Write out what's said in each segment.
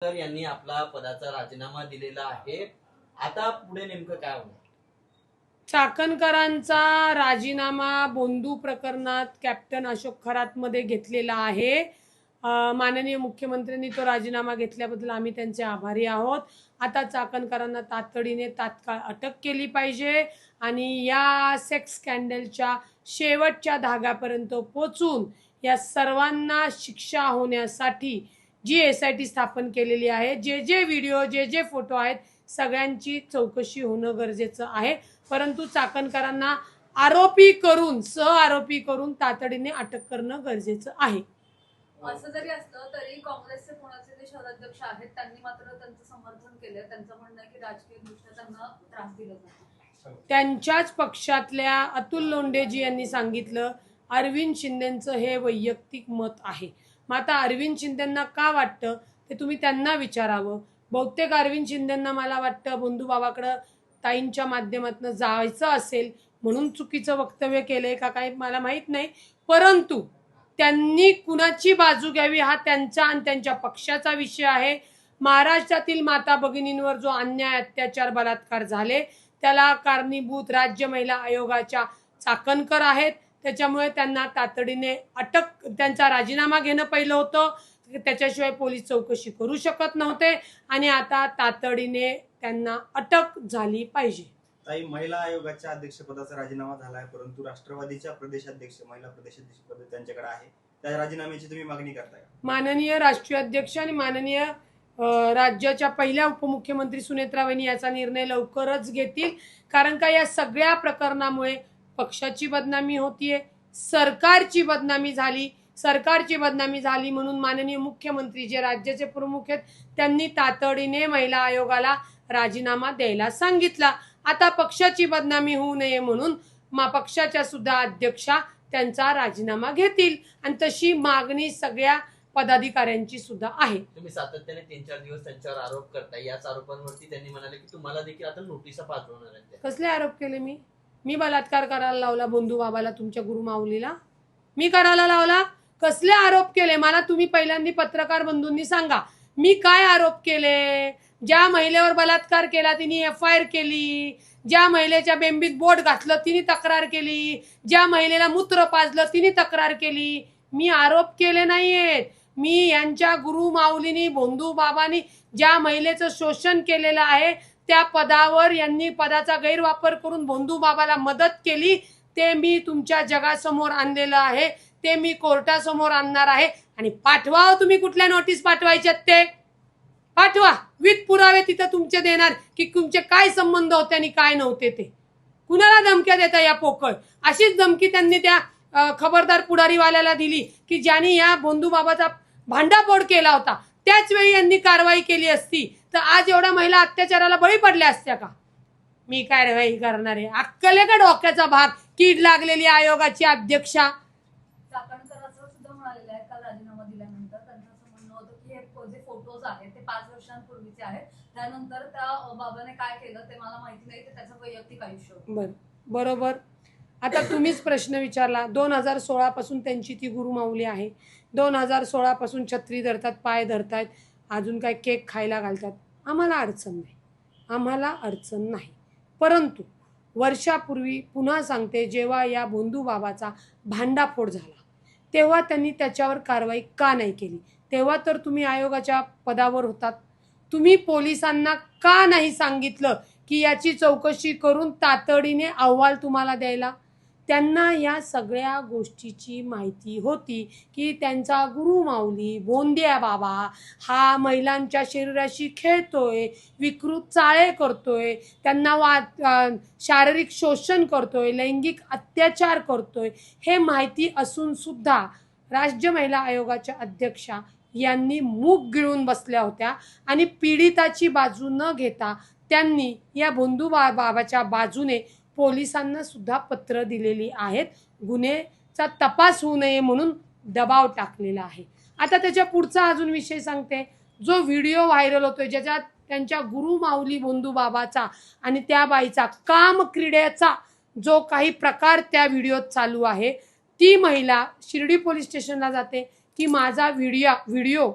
चाकणकर यांनी आपला पदाचा राजीनामा दिलेला आहे. आता पुढे नेमकं काय होणार? चाकणकरांचा राजीनामा बोंदू प्रकरणात कॅप्टन अशोक खरातमध्ये घेतलेला आहे. माननीय मुख्यमंत्र्यांनी तो राजीनामा घेतल्याबद्दल आम्ही त्यांचे आभारी आहोत. आता चाकणकरांना तातडीने तात्काळ अटक केली पाहिजे आणि या सेक्स स्कॅन्डलच्या शेवटच्या धाग्यापर्यंत पोचून या सर्वांना शिक्षा होण्यासाठी जी SIT स्थापन केलेली आहे, जे व्हिडिओ जे फोटो आहेत सगळ्यांची चौकशी होणं गरजेचं आहे. परंतु चाकणकरांना आरोपी करून आरोपी करून तातडीने अटक करणं गरजेचं आहे. असं जरी असलं तरी काँग्रेसचे पुण्याचे जे शहराध्यक्ष आहेत त्यांनी मात्र त्यांचं समर्थन केलं. त्यांचं म्हणणं आहे की राजकीय दृष्ट्या त्यांना त्रास दिला जातो. त्यांच्याच पक्षातल्या अतुल लोंढेजी यांनी सांगितलं अरविंद शिंदेचं हे वैयक्तिक मत आहे. मग आता अरविंद शिंदेंना का वाटतं ते तुम्ही त्यांना विचारावं. बहुतेक अरविंद शिंदेंना मला वाटतं बंधूबाबाकडं ताईंच्या माध्यमातून जायचं असेल म्हणून चुकीचं वक्तव्य केलंय का काही मला माहित नाही. परंतु त्यांनी कुणाची बाजू घ्यावी हा त्यांचा आणि त्यांच्या पक्षाचा विषय आहे. महाराष्ट्रातील माता भगिनींवर जो अन्याय अत्याचार बलात्कार झाले त्याला कारणीभूत राज्य महिला आयोगाच्या चाकणकर आहेत. त्याच्यामुळे त्यांना तातडीने अटक त्यांचा राजीनामा घेणं पहिलं होतं. त्याच्याशिवाय पोलीस चौकशी करू शकत नव्हते आणि आता तातडीने त्यांना अटक झाली पाहिजे. ताई, महिला आयोगाच्या अध्यक्षपदाचा राजीनामा झाला आहे परंतु राष्ट्रवादीच्या प्रदेशाध्यक्ष महिला प्रदेशाध्यक्ष पद त्यांच्याकडे आहे. त्या राजीनाम्याची तुम्ही मागणी करताय? माननीय राष्ट्रीय अध्यक्ष आणि माननीय राज्याच्या पहिल्या उपमुख्यमंत्री सुनेत्रा वहिनी याचा निर्णय लवकरच घेतील. कारण का या सगळ्या प्रकरणामुळे पक्षाची बदनामी होतीये, सरकारची बदनामी झाली म्हणून माननीय मुख्यमंत्री जे राज्याचे प्रमुख आहेत त्यांनी तातडीने महिला आयोगाला राजीनामा द्यायला सांगितला. आता पक्षाची बदनामी होऊ नये म्हणून पक्षाच्या सुद्धा अध्यक्षा त्यांचा राजीनामा घेतील आणि तशी मागणी सगळ्या पदाधिकाऱ्यांची सुद्धा आहे. तुम्ही सातत्याने 3-4 दिवस त्यांच्यावर आरोप करताय. याच आरोपांवरती त्यांनी म्हणाले की तुम्हाला देखील आता नोटिसा पाठवणार आहेत. कसले आरोप केले? मी बलात्कार करायला लावला बंधू बाबाला, तुमच्या गुरु माऊलीला मी करायला लावला? कसले आरोप केले मला तुम्ही पहिल्यांदा पत्रकार बंधूंनी सांगा. मी काय आरोप केले? ज्या महिलेवर बलात्कार केला तिने FIR केली, ज्या महिलेच्या बेंबीत बोट घातलं तिने तक्रार केली, ज्या महिलेला मूत्र पाजलं तिने तक्रार केली. मी आरोप केले नाहीयेत. मी यांच्या गुरु माऊलीनी बंधू बाबांनी ज्या महिलेचं शोषण केलेलं आहे त्या पदावर यांनी पदाचा गैरवापर करून बंधू बाबाला मदत केली ते मी तुमच्या जगासमोर आणलेलं आहे. ते मी कोर्टासमोर आणणार आहे आणि पाठवा. तुम्ही कुठल्या नोटीस पाठवायच्यात ते पाठवा. विथ पुरावे तिथं तुमचे देणार की तुमचे काय संबंध होते आणि काय नव्हते ते. कुणाला धमक्या देता या पोकळ? अशीच धमकी त्यांनी त्या खबरदार पुढारीवाल्याला दिली की ज्यांनी या बंधू बाबाचा भांडाफोड केला होता. त्याच वेळी यांनी कारवाई केली असती तर आज एवढ्या महिला अत्याचाराला बळी पडल्या असत्या का? मी कारवाई करणार आहे. अक्कल आहे का डोक्याचा भाग? कीड लागलेली आयोगाची अध्यक्षा. चाकणकरांचं सुद्धा म्हणालेलं आहे काल राजीनामा दिल्यानंतर त्यांचं असं म्हणणं होतं की हे जे फोटोज आहेत ते 5 वर्षांपूर्वीचे आहेत. त्यानंतर त्या बाबाने काय केलं ते मला माहिती नाही, ते त्याचं वैयक्तिक आयुष्य होतं. बरोबर. आता तुम्हीच प्रश्न विचारला. 2016 पासून त्यांची ती गुरु माऊली आहे. 2016 पासून छत्री धरतात, पाय धरतात, अजून काय केक खायला घालतात. आम्हाला अडचण नाही. परंतु वर्षापूर्वी पुन्हा सांगते जेव्हा या बंधू बाबाचा भांडाफोड झाला तेव्हा त्यांनी त्याच्यावर कारवाई का नाही केली? तेव्हा तर तुम्ही आयोगाच्या पदावर होतात. तुम्ही पोलिसांना का नाही सांगितलं की याची चौकशी करून तातडीने अहवाल तुम्हाला द्यायला? त्यांना या सगळ्या गोष्टीची माहिती होती की त्यांचा गुरु माऊली बोंद्या बाबा हा महिलांच्या शरीराशी खेळतोय, विकृत चाळे करतोय, त्यांना शारीरिक शोषण करतोय, लैंगिक अत्याचार करतोय. हे माहिती असून सुद्धा राज्य महिला आयोगाच्या अध्यक्षा यांनी मूग गिळून बसल्या होत्या आणि पीडिताची बाजू न घेता त्यांनी या बंधू बाबाच्या बाजूने पोलिसांना सुद्धा पत्र दिलेली आहेत. गुन्ह्याचा तपास होऊ नये म्हणून दबाव टाकलेला आहे. आता त्याच्या पुढचा अजून विषय सांगते. जो व्हिडिओ व्हायरल होतोय ज्याच्यात त्यांच्या गुरु माऊली बंधू बाबाचा आणि त्या बाईचा काम क्रीडेचा जो काही प्रकार त्या व्हिडिओत चालू आहे, ती महिला शिर्डी पोलीस स्टेशनला जाते की माझा व्हिडिओ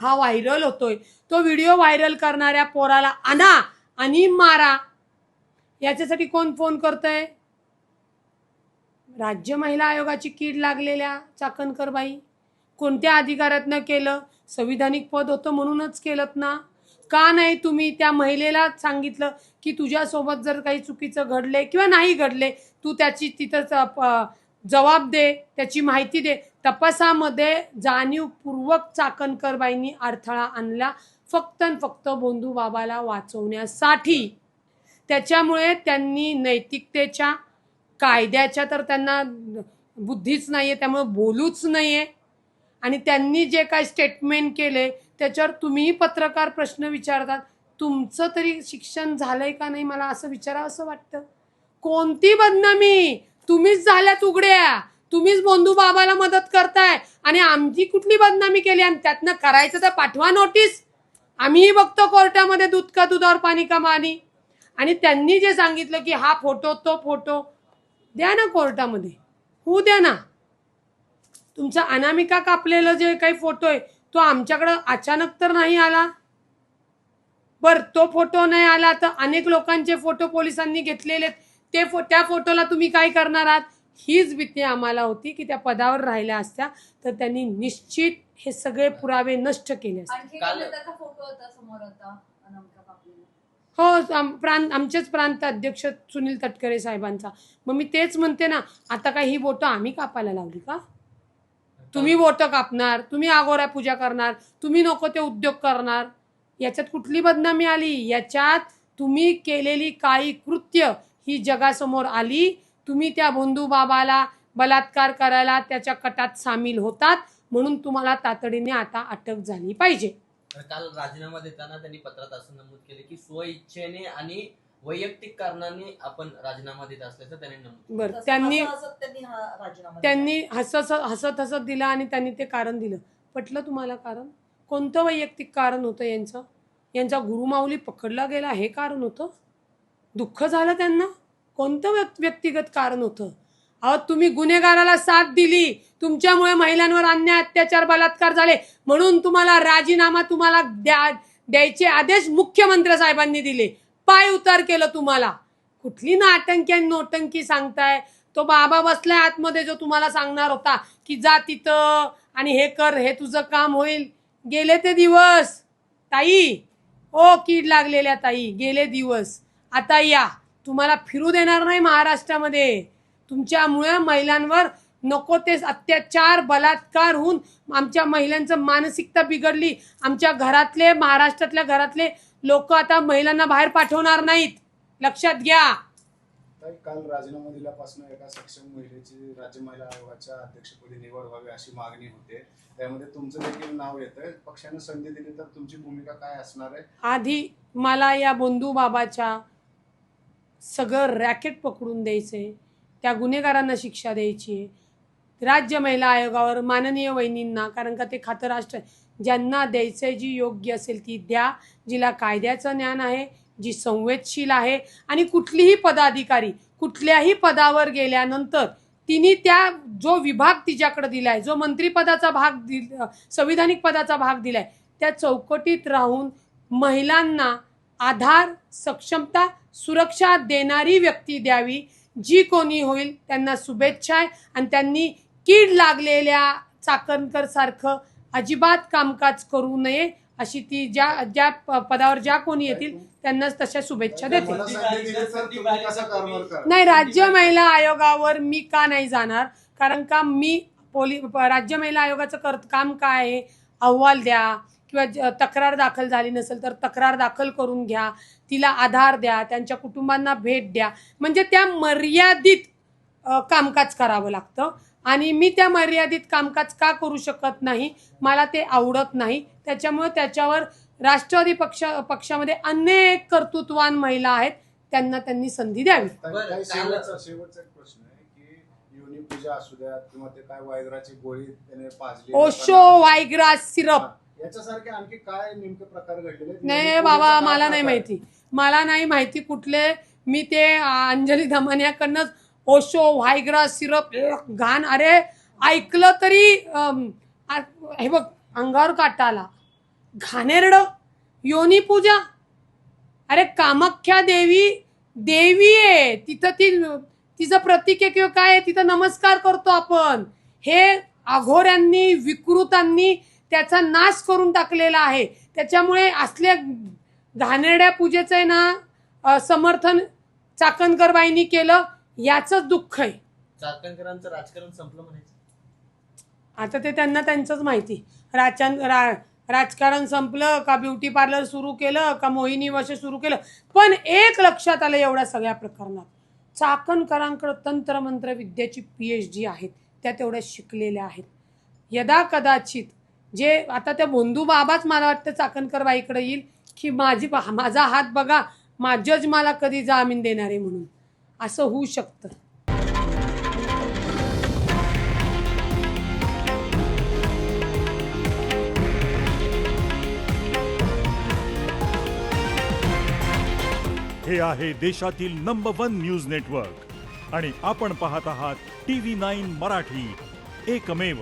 हा व्हायरल होतोय, तो व्हिडिओ व्हायरल करणाऱ्या पोराला आणा आणि मारा. याच्यासाठी कोण फोन करतंय? राज्य महिला आयोगाची कीड लागलेल्या चाकणकर बाई. कोणत्या अधिकारातनं केलं? संविधानिक पद होतं म्हणूनच केलं ना. का नाही तुम्ही त्या महिलेला सांगितलं की तुझ्यासोबत जर काही चुकीचं घडले किंवा नाही घडले, तू त्याची तिथं जबाब दे, त्याची माहिती दे. तपासामध्ये जाणीवपूर्वक चाकणकरबाईंनी अडथळा आणला फक्त आणि फक्त भोंदू बाबाला वाचवण्यासाठी. त्याच्यामुळे त्यांनी नैतिकतेच्या, कायद्याच्या तर त्यांना बुद्धीच नाहीये, त्यामुळे बोलूच नाहीये. आणि त्यांनी जे काय स्टेटमेंट केले त्याच्यावर तुम्हीही पत्रकार प्रश्न विचारतात. तुमचं तरी शिक्षण झालंय का नाही मला असं विचारावं असं वाटतं. कोणती बदनामी? तुम्हीच झाल्यात उघड्या, तुम्हीच भोंदू बाबाला मदत करताय आणि आमची कुठली बदनामी केली? आणि त्यातनं करायचं तर पाठवा नोटीस, आम्हीही बघतो कोर्टामध्ये दूध का दुधावर पाणी का पाणी. आणि त्यांनी जे सांगितलं की हा फोटो तो फोटो, द्या ना कोर्टामध्ये, होऊ द्या ना. तुमचा अनामिका कापलेलं जे काही फोटो आहे तो आमच्याकडं अचानक तर नाही आला. बर, तो फोटो नाही आला तर अनेक लोकांचे फोटो पोलिसांनी घेतलेले, त्या फोटोला तुम्ही काय करणार आहात? हीच भीती आम्हाला होती की त्या पदावर राहिल्या असत्या तर त्यांनी निश्चित हे सगळे पुरावे नष्ट केले असते. आणखी त्याचा फोटो होता समोर होता अनामिका कापलेला. हो, आमचेच प्रांत अध्यक्ष सुनील तटकरे साहेबांचा. मग मी तेच म्हणते ना, आता काय ही बोटं आम्ही कापायला लावली का? तुम्ही बोटं कापणार, तुम्ही आगोऱ्या पूजा करणार, तुम्ही नको ते उद्योग करणार, याच्यात कुठली बदनामी आली? याच्यात तुम्ही केलेली काळी कृत्य ही जगासमोर आली. तुम्ही त्या भोंदू बाबाला बलात्कार करायला त्याच्या कटात सामील होतात म्हणून तुम्हाला तातडीने आता अटक झाली पाहिजे. काल राजीनामा देताना त्यांनी पत्रात असं नमूद केले की स्वइच्छेने आणि वैयक्तिक कारणाने आपण राजीनामा देत असल्याचं त्यांनी नमूद. बरं, त्यांनी हसत हसत दिला आणि त्यांनी ते कारण दिलं. पटलं तुम्हाला कारण? कोणतं वैयक्तिक कारण होतं यांचं? यांचा गुरुमाऊली पकडला गेला हे कारण होतं? दुःख झालं त्यांना? कोणतं व्यक्तिगत कारण होतं? अहो, तुम्ही गुन्हेगाराला साथ दिली, तुमच्यामुळे महिलांवर अन्याय अत्याचार बलात्कार झाले म्हणून तुम्हाला राजीनामा तुम्हाला द्यायचे आदेश मुख्यमंत्री साहेबांनी दिले. पाय उतार केलं तुम्हाला. कुठली नाटंकी आणि नोटंकी सांगताय? तो बाबा बसलाय आतमध्ये जो तुम्हाला सांगणार होता की जा तिथं आणि हे कर, हे तुझं काम होईल. गेले ते दिवस ताई. ओ कीड लागलेल्या ताई, गेले दिवस. आता या, तुम्हाला फिरू देणार नाही महाराष्ट्रामध्ये. तुमच्यामुळे महिलांवर नको ते अत्याचार बलात्कार होऊन आमच्या महिलांचं मानसिकता बिघडली. आमच्या घरातले, महाराष्ट्रातल्या घरातले लोक आता महिलांना बाहेर पाठवणार नाहीत, लक्षात घ्या. काल राजीनामा दिल्यापासून एका सक्षम महिलेची राज्य महिला आयोगाच्या अध्यक्षपदी निवड व्हावी अशी मागणी होते. त्यामध्ये तुमचं देखील नाव येतंय. पक्षाने संधी दिली तर तुमची भूमिका काय असणार आहे? आधी मला या भोंदू बाबाच्या सगळं रॅकेट पकडून द्यायचंय, त्या गुन्हेगारांना शिक्षा द्यायची. राज्य महिला आयोगावर माननीय वहिनींना, कारण का ते खातं राष्ट्र, ज्यांना द्यायचंय जी योग्य असेल ती द्या, जिला कायद्याचं ज्ञान आहे, जी संवेदशील आहे. आणि कुठलीही पदाधिकारी कुठल्याही पदावर गेल्यानंतर तिने त्या जो विभाग तिच्याकडे दिलाय, जो मंत्रिपदाचा भाग संविधानिक पदाचा भाग दिलाय, त्या चौकटीत राहून महिलांना आधार, सक्षमता, सुरक्षा देणारी व्यक्ती द्यावी. जी कोणी होईल त्यांना शुभेच्छा आहे. आणि त्यांनी कीड लागलेल्या चाकणकर सारखं अजिबात कामकाज करू नये अशी ती ज्या पदावर ज्या कोणी येतील त्यांनाच तशा शुभेच्छा देते. नाही, राज्य महिला आयोगावर मी का नाही जाणार? कारण का मी राज्य महिला आयोगाचं काम काय आहे? अहवाल द्या किंवा तक्रार दाखल झाली नसेल तर तक्रार दाखल करून घ्या, तिला आधार द्या, त्यांच्या कुटुंबांना भेट द्या. म्हणजे त्या मर्यादित कामकाज करावं लागतं आणि मी त्या मर्यादित कामकाज का करू शकत नाही? मला ते आवडत नाही. त्याच्यामुळे त्याच्यावर राष्ट्रवादी पक्षामध्ये अनेक कर्तृत्ववान महिला आहेत, त्यांनी संधी द्यावी. शेवटचा एक प्रश्न आहे की योनी पूजा असू द्या किंवा ते काय वायग्राची गोळी त्याने पाजली, ओशो वायग्रा सिरप, याच्यासारखे आणखी काय नेमके प्रकार घडलेले? नाही बाबा, मला नाही माहिती. मला नाही माहिती कुठले. मी ते अंजली धमानियाकडनंच ओशो व्हायग्रा सिरप घाण, अरे ऐकलं तरी हे बघ अंगावर काटा आला. घाणेरड योनी पूजा. अरे कामाख्या देवी आहे तिथं, तिचं प्रतीक आहे किंवा काय आहे, तिथं नमस्कार करतो आपण. हे अघोऱ्यांनी विकृतांनी त्याचा नाश करून टाकलेला आहे. त्याच्यामुळे असल्या घाणेरड्या पूजेचं आहे ना समर्थन चाकणकरबाईंनी केलं, याचंच दुःख आहे. चाकणकरांचं राजकारण संपलं म्हणायचं. आता ते त्यांना त्यांचंच माहिती. राजकारण संपलं का ब्युटी पार्लर सुरू केलं का मोहिनी वश सुरू केलं. पण एक लक्षात आलं एवढ्या सगळ्या प्रकरणात, चाकणकरांकडे तंत्रमंत्र विद्याची PhD आहेत, त्या तेवढ्या शिकलेल्या आहेत. यदा कदाचित जे आता त्या भोंदू बाबाच मला वाटतं चाकणकर बाईकडे येईल की माझा हात बघा, जज मला कधी जामीन देणार आहे म्हणून, असं होऊ शकतं. हे आहे देशातील नंबर 1 न्यूज नेटवर्क आणि आपण पाहत आहात TV9 मराठी, एकमेव.